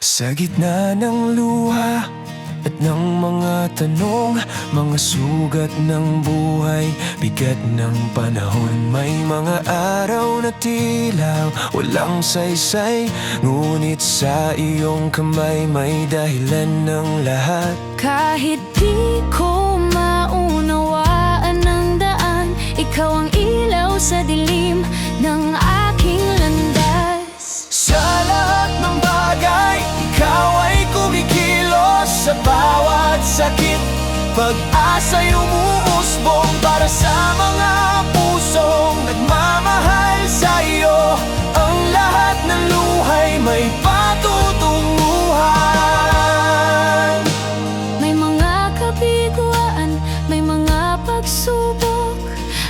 Sa gitna ng luha at ng mga tanong, mga sugat ng buhay, bigat ng panahon. May mga araw na tila walang saysay, ngunit sa iyong kamay may dahilan ng lahat. Kahit di ko maunawaan ang daan, ikaw ang ilaw sa dilim ng aking landas. Sa lahat ng bagay, ikaw ay kumikilos. Sa bawat sakit, pag-asa'y umuusbong para sa mga pusong nagmamahal sa iyo. Ang lahat ng luhay may patutunguhan. May mga kabiguan, may mga pagsubok.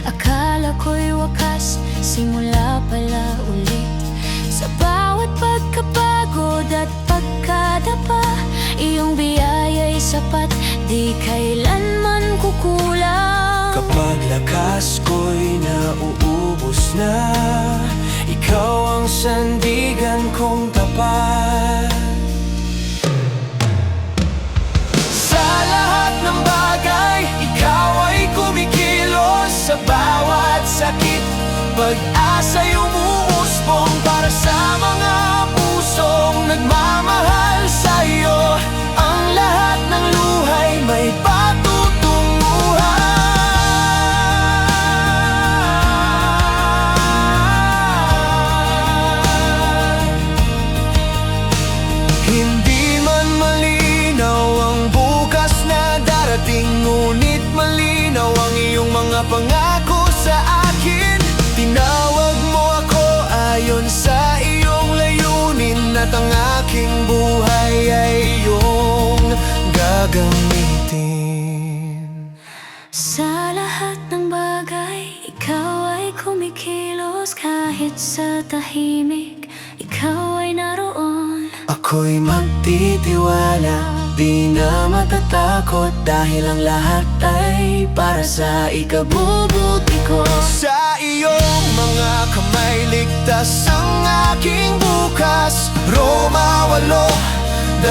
Akala ko'y wakas, simula pala ulit. Sa bawat pagkapagod at pagkadapa, iyong biyaya'y sapat, di kailanman kukulang. Kapag lakas ko'y nauubos na, ikaw ang sandigan kong tapat. Sa lahat ng bagay, ikaw ay kumikilos. Sa bawat sakit, pag-asa'y umuusbong para sa mga pusong nagmamahal sa iyo. Ang lahat ng luhay may patutunguhan. Hindi man malinaw ang bukas na darating, ngunit malinaw ang iyong mga pangako sa akin. Tinawag mo ako ayon sa iyong layunin, at ang aking buhay ay iyong gagamitin. Sa lahat ng bagay, ikaw ay kumikilos. Kahit sa tahimik, ikaw ay naroon. Ako'y magtitiwala, di na matatakot, dahil ang lahat ay para sa ikabubuti ko. Sa iyong mga kamay ligtas ang aking bukas. Roma 8:28,